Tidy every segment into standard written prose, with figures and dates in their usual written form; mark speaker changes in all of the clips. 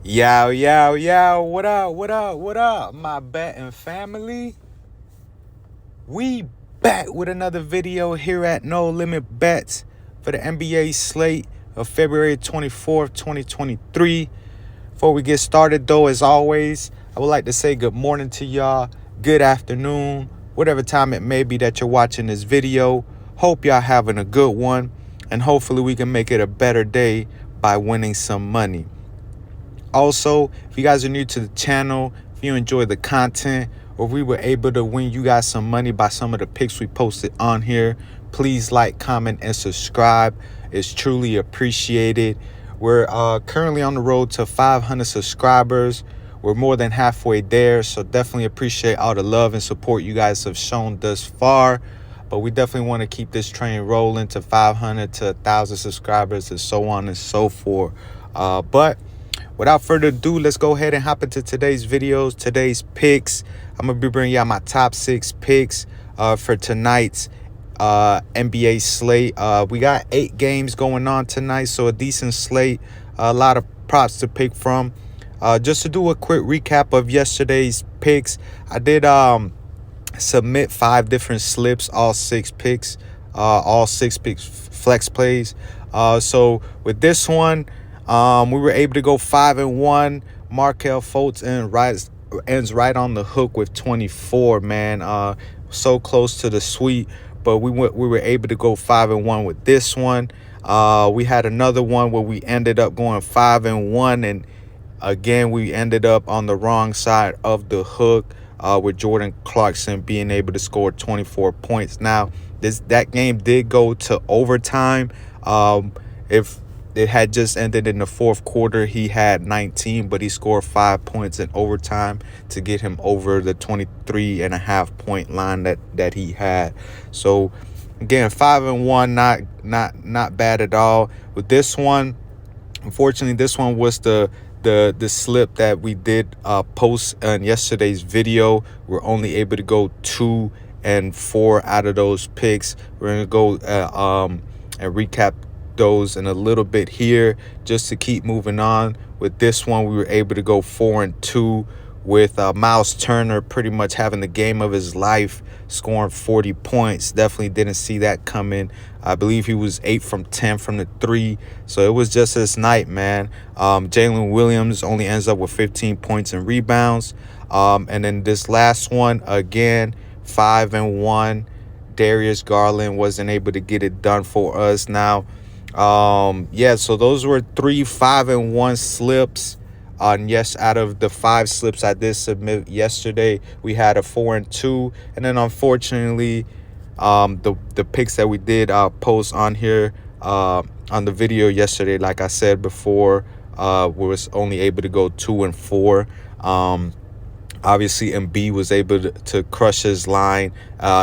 Speaker 1: Yo, yo, yo, what up, what up, what up, my betting family? We back with another video here at No Limit Bets for the NBA slate of February 24th, 2023. Before we get started, though, as always, I would like to say good morning to y'all, good afternoon, whatever time it may be that you're watching this video. Hope y'all having a good one, and hopefully we can make it a better day by winning some money. Also, if you guys are new to the channel, if you enjoy the content, or if we were able to win you guys some money by some of the picks we posted on here, please like, comment, and subscribe. It's truly appreciated. We're currently on the road to 500 subscribers. We're more than halfway there, so definitely appreciate all the love and support you guys have shown thus far. But we definitely want to keep this train rolling to 500 to 1,000 subscribers and so on and so forth. But without further ado, let's go ahead and hop into today's videos, today's picks. I'm going to be bringing y'all my top 6 picks for tonight's NBA slate. We got 8 games going on tonight, so a decent slate, a lot of props to pick from. Just to do a quick recap of yesterday's picks, I did submit 5 different slips, all 6 picks, flex plays. So with this one, we were able to go 5-1. Markelle Fultz ends right on the hook with 24, man. So close to the sweep, but we were able to go 5-1 with this one. We had another one where we ended up going 5-1, and again we ended up on the wrong side of the hook with Jordan Clarkson being able to score 24 points. Now that game did go to overtime. If it had just ended in the fourth quarter, he had 19, but he scored 5 points in overtime to get him over the 23.5 point line that he had. So again, 5-1, not bad at all. With this one, unfortunately, this one was the slip that we did post in yesterday's video. We're only able to go 2 and 4 out of those picks. We're gonna go and recap those in a little bit here just to keep moving on. With this one, we were able to go 4-2 with Miles Turner pretty much having the game of his life, scoring 40 points. Definitely didn't see that coming. I believe he was 8 from 10 from the 3, so it was just his night, man. Jalen Williams only ends up with 15 points and rebounds. And then this last one, again, 5-1. Darius Garland wasn't able to get it done for us. Now, so those were 3 5-1 slips. Out of the 5 slips I did submit yesterday, we had a 4-2, and then unfortunately, the picks that we did post on here on the video yesterday, like I said before, was only able to go 2 and 4. Obviously, Embiid was able to crush his line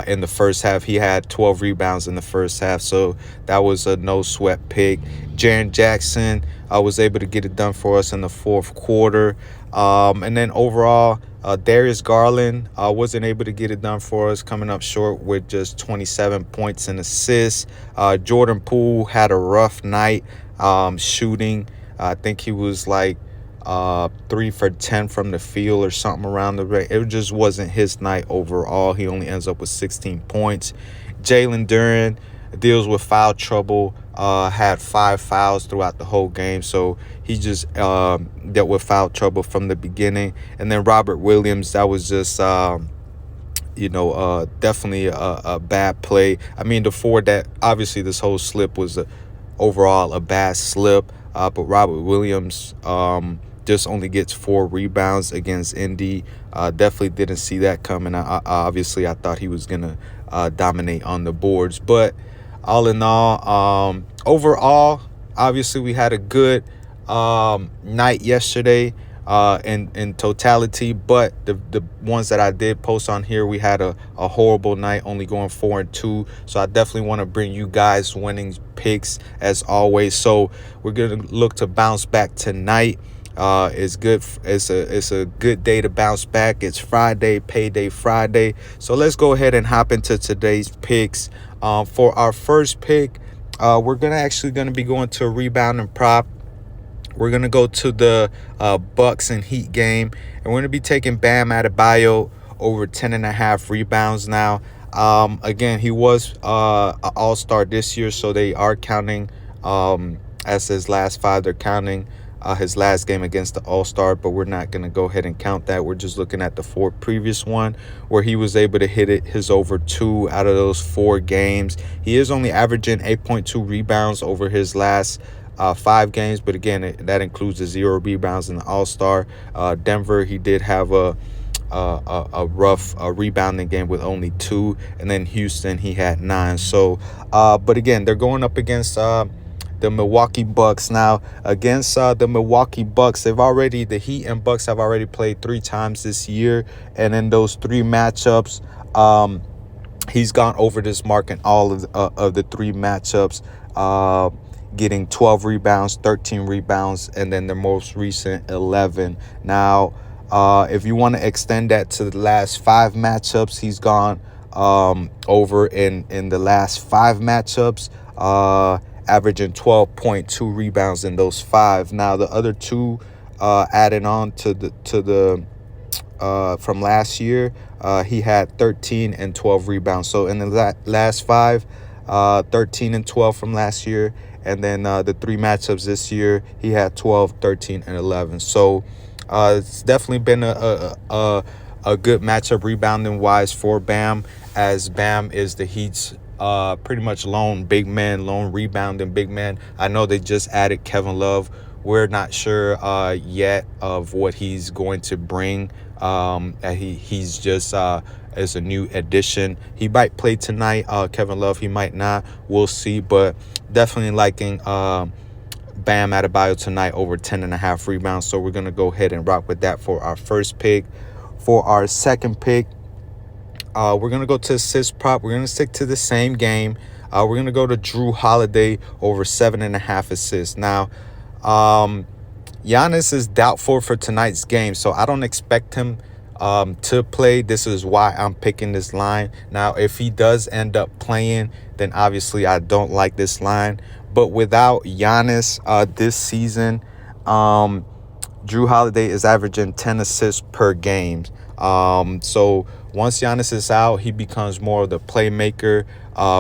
Speaker 1: in the first half. He had 12 rebounds in the first half, so that was a no-sweat pick. Jaren Jackson was able to get it done for us in the fourth quarter. And then overall, Darius Garland wasn't able to get it done for us, coming up short with just 27 points and assists. Jordan Poole had a rough night shooting. I think he was like 3 for 10 from the field or something around the rate. It just wasn't his night overall. He only ends up with 16 points. Jalen Duren deals with foul trouble, had 5 fouls throughout the whole game, so he just dealt with foul trouble from the beginning. And then Robert Williams, that was just definitely a bad play. I mean, that obviously this whole slip was overall a bad slip, but Robert Williams just only gets 4 rebounds against Indy. Definitely didn't see that coming. Obviously, I thought he was going to dominate on the boards. But all in all, overall, obviously, we had a good night yesterday in totality. But the ones that I did post on here, we had a horrible night, only going 4-2. So I definitely want to bring you guys winning picks as always. So we're going to look to bounce back tonight. It's good. It's a good day to bounce back. It's Friday, payday Friday. So let's go ahead and hop into today's picks. For our first pick, we're gonna be going to a rebound and prop. We're going to go to the Bucks and Heat game, and we're going to be taking Bam Adebayo over 10.5 rebounds now. Again, he was an all-star this year, so they are counting as his last five. They're counting his last game against the all-star, but we're not going to go ahead and count that. We're just looking at the 4 previous one where he was able to hit his over 2 out of those 4 games. He is only averaging 8.2 rebounds over his last 5 games, but again, that includes the 0 rebounds in the all-star. Denver, he did have a rough rebounding game with only 2, and then Houston, he had 9. So but again, they're going up against the Milwaukee Bucks. Now, against the Milwaukee Bucks, the Heat and Bucks have already played 3 times this year, and in those 3 matchups, he's gone over this mark in all of the 3 matchups, getting 12 rebounds, 13 rebounds, and then the most recent 11. Now, if you want to extend that to the last 5 matchups, he's gone over in the last 5 matchups, averaging 12.2 rebounds in those 5. Now, the other 2 added on to the from last year, he had 13 and 12 rebounds. So in the last 5, 13 and 12 from last year, and then the 3 matchups this year, he had 12, 13, and 11. So it's definitely been a good matchup rebounding wise for Bam, as Bam is the Heat's pretty much lone big man, lone rebounding big man. I know they just added Kevin Love. We're not sure yet of what he's going to bring. He's just as a new addition. He might play tonight, Kevin Love. He might not. We'll see. But definitely liking Bam Adebayo tonight over 10.5 rebounds. So we're going to go ahead and rock with that for our first pick. For our second pick, we're going to go to assist prop. We're going to stick to the same game. We're going to go to Jrue Holiday over 7.5 assists. Now, Giannis is doubtful for tonight's game, so I don't expect him to play. This is why I'm picking this line. Now, if he does end up playing, then obviously I don't like this line. But without Giannis this season, Jrue Holiday is averaging 10 assists per game. So once Giannis is out, he becomes more of the playmaker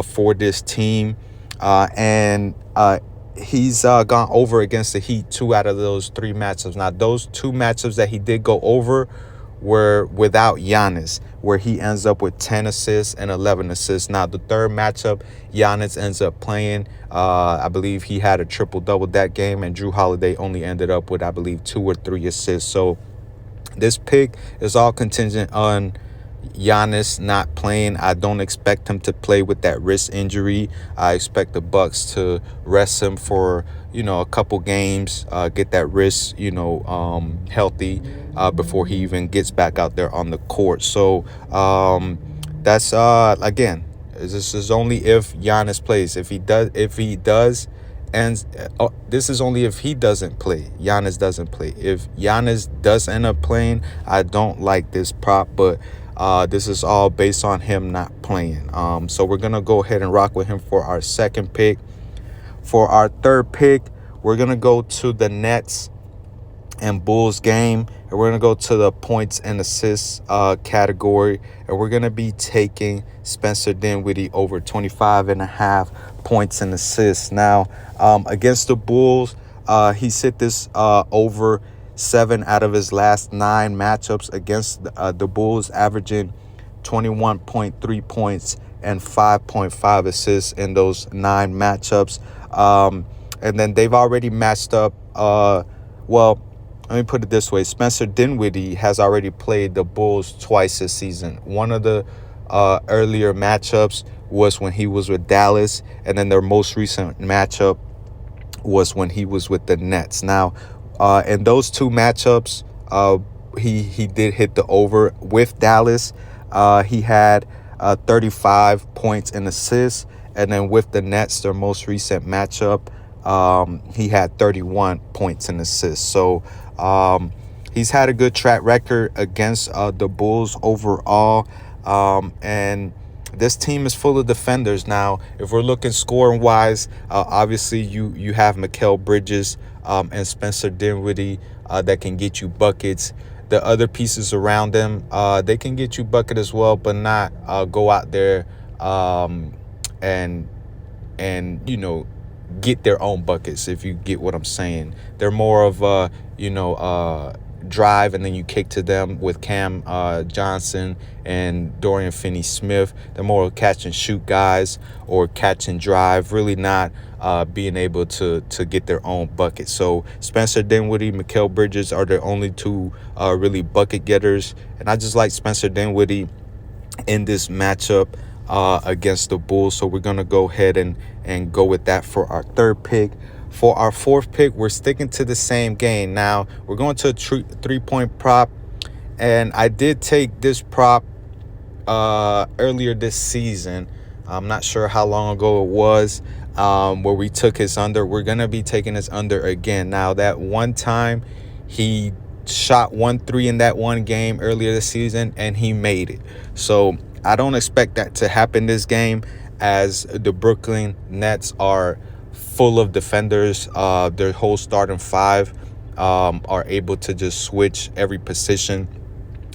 Speaker 1: for this team. And he's gone over against the Heat 2 out of those 3 matchups. Now, those 2 matchups that he did go over were without Giannis, where he ends up with 10 assists and 11 assists. Now, the third matchup, Giannis ends up playing. I believe he had a triple-double that game, and Jrue Holiday only ended up with, I believe, 2 or 3 assists. So this pick is all contingent on Giannis not playing. I don't expect him to play with that wrist injury. I expect the Bucks to rest him for, a couple games, get that wrist, healthy before he even gets back out there on the court. So that's again, this is only if Giannis plays. If he does, and this is only if he doesn't play. Giannis doesn't play. If Giannis does end up playing, I don't like this prop, but this is all based on him not playing. So we're going to go ahead and rock with him for our second pick. For our third pick, we're going to go to the Nets and Bulls game. And we're going to go to the points and assists category. And we're going to be taking Spencer Dinwiddie over 25.5 points and assists. Now, against the Bulls, he's hit this over 7 out of his last 9 matchups against the Bulls, averaging 21.3 points and 5.5 assists in those 9 matchups. And then they've already matched up. Well, let me put it this way. Spencer Dinwiddie has already played the Bulls twice this season. One of the earlier matchups was when he was with Dallas, and then their most recent matchup was when he was with the Nets. Now, in those 2 matchups, he did hit the over with Dallas. He had 35 points and assists, and then with the Nets, their most recent matchup, he had 31 points and assists. So he's had a good track record against the Bulls overall. And this team is full of defenders. Now, if we're looking scoring wise, obviously you have Mikal Bridges and Spencer Dinwiddie that can get you buckets. The other pieces around them, they can get you bucket as well, but not go out there and get their own buckets, if you get what I'm saying. They're more of drive and then you kick to them with Cam Johnson and Dorian Finney-Smith. They're more catch and shoot guys or catch and drive, really not being able to get their own bucket. So Spencer Dinwiddie, Mikal Bridges are the only two really bucket getters. And I just like Spencer Dinwiddie in this matchup against the Bulls. So we're going to go ahead and go with that for our third pick. For our fourth pick, we're sticking to the same game. Now, we're going to a three-point prop. And I did take this prop earlier this season. I'm not sure how long ago it was where we took his under. We're going to be taking his under again. Now, that one time he shot 1-3 in that one game earlier this season, and he made it. So I don't expect that to happen this game, as the Brooklyn Nets are full of defenders. Their whole starting five are able to just switch every position.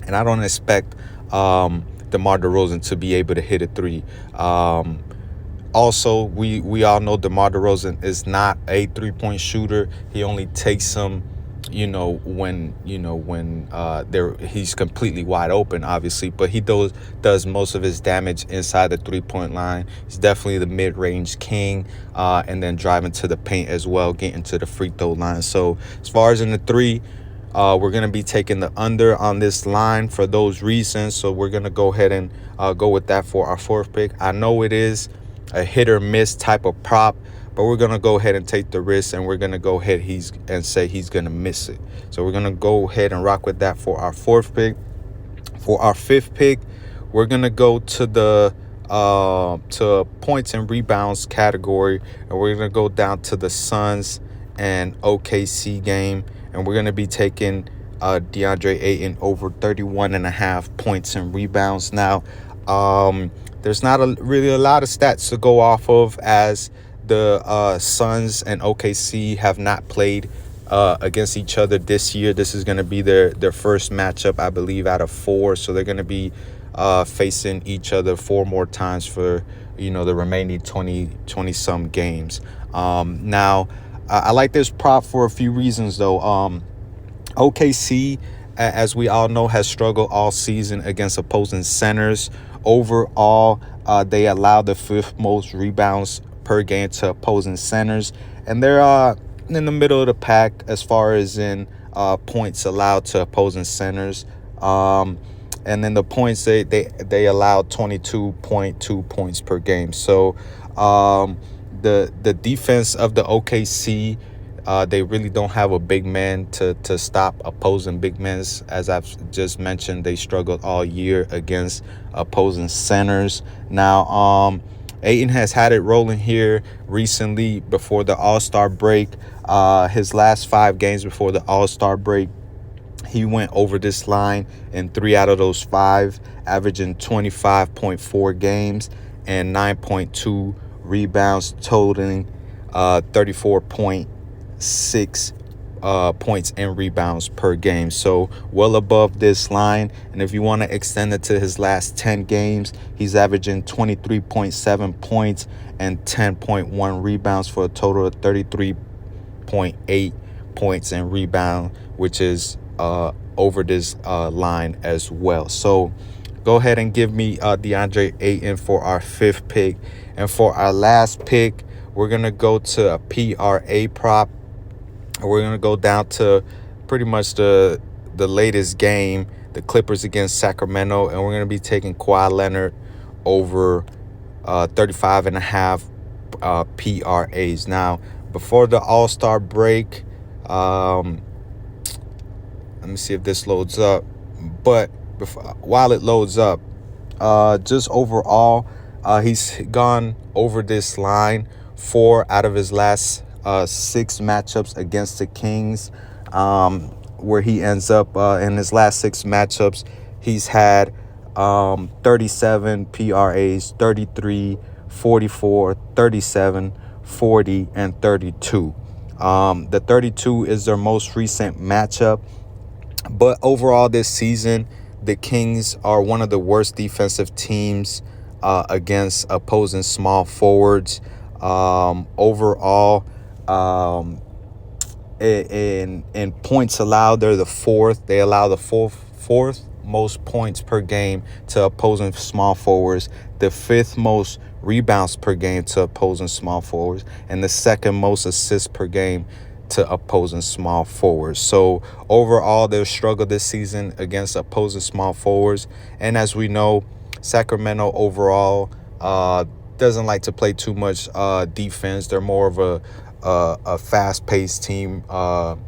Speaker 1: And I don't expect DeMar DeRozan to be able to hit a three. Also, we all know DeMar DeRozan is not a three-point shooter. He only takes them when he's completely wide open, obviously, but he does most of his damage inside the three-point line. He's definitely the mid-range king, and then driving to the paint as well, getting to the free throw line. So as far as in the three, we're going to be taking the under on this line for those reasons. So we're going to go ahead and go with that for our fourth pick. I know it is a hit or miss type of prop, but we're going to go ahead and take the risk, and we're going to go ahead and say he's going to miss it. So we're going to go ahead and rock with that for our fourth pick. For our fifth pick, we're going to go to the to points and rebounds category, and we're going to go down to the Suns and OKC game, and we're going to be taking DeAndre Ayton over 31.5 points and rebounds. Now, there's not really a lot of stats to go off of, as the Suns and OKC have not played against each other this year. This is going to be their first matchup, I believe, out of 4. So they're going to be facing each other 4 more times for, the remaining 20-some games. Now, I like this prop for a few reasons, though. OKC, as we all know, has struggled all season against opposing centers. Overall, they allow the 5th most rebounds per game to opposing centers, and they're in the middle of the pack as far as in points allowed to opposing centers. And then the points, they allow 22.2 points per game. So the defense of the OKC, they really don't have a big man to stop opposing big men. As I've just mentioned, they struggled all year against opposing centers. Now, Ayton has had it rolling here recently before the All-Star break. His last 5 games before the All-Star break, he went over this line in 3 out of those 5, averaging 25.4 games and 9.2 rebounds, totaling 34.6 points and rebounds per game. So well above this line. And if you want to extend it to his last 10 games, he's averaging 23.7 points and 10.1 rebounds for a total of 33.8 points and rebound, which is over this line as well. So go ahead and give me DeAndre Ayton for our 5th pick. And for our last pick, we're going to go to a PRA prop. We're going to go down to pretty much the latest game, the Clippers against Sacramento, and we're going to be taking Kawhi Leonard over 35.5 PRAs. Now, before the All-Star break, let me see if this loads up. But while it loads up, just overall, he's gone over this line 4 out of his last 6 matchups against the Kings, where he ends up in his last 6 matchups, he's had 37 PRAs, 33, 44, 37, 40, and 32. The 32 is their most recent matchup. But overall this season, the Kings are one of the worst defensive teams against opposing small forwards. Overall, in points allowed, they're the fourth. They allow the fourth most points per game to opposing small forwards, the fifth most rebounds per game to opposing small forwards, and the second most assists per game to opposing small forwards. So overall, they'll struggle this season against opposing small forwards. And as we know, Sacramento overall doesn't like to play too much defense. They're more of a fast-paced team, up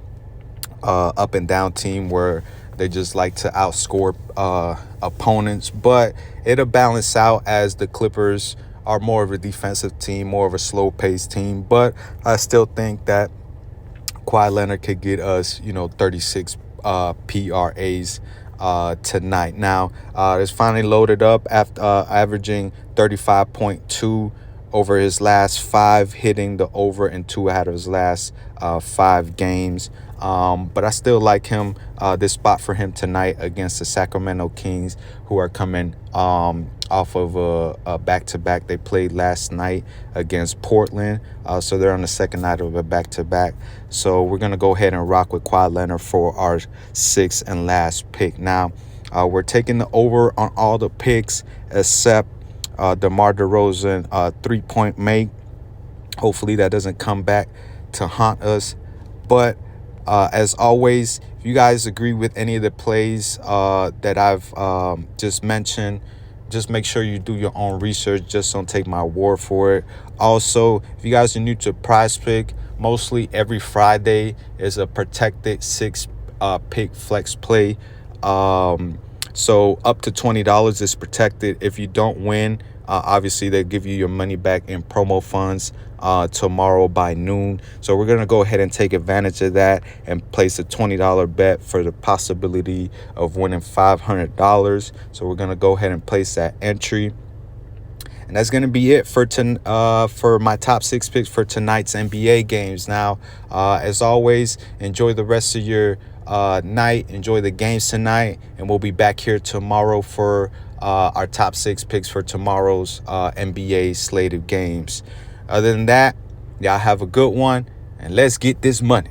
Speaker 1: and down team where they just like to outscore opponents. But it'll balance out as the Clippers are more of a defensive team, more of a slow-paced team. But I still think that Kawhi Leonard could get us, 36 PRAs tonight. Now, it's finally loaded up after averaging 35.2 over his last 5, hitting the over in 2 out of his last 5 games. But I still like him, this spot for him tonight against the Sacramento Kings, who are coming off of a back-to-back. They played last night against Portland, so they're on the second night of a back-to-back. So we're going to go ahead and rock with Kawhi Leonard for our 6th and last pick. Now, we're taking the over on all the picks except DeMar DeRozan 3-point make. Hopefully that doesn't come back to haunt us. But as always, if you guys agree with any of the plays that I've just mentioned, just make sure you do your own research. Just don't take my word for it. Also, if you guys are new to PrizePicks, mostly every Friday is a protected 6-pick flex play. So up to $20 is protected. If you don't win, obviously they give you your money back in promo funds tomorrow by noon. So we're going to go ahead and take advantage of that and place a $20 bet for the possibility of winning $500. So we're going to go ahead and place that entry. And that's going to be it for my top 6 picks for tonight's NBA games. Now, as always, enjoy the rest of your night. Enjoy the games tonight. And we'll be back here tomorrow for our top 6 picks for tomorrow's NBA slate of games. Other than that, y'all have a good one. And let's get this money.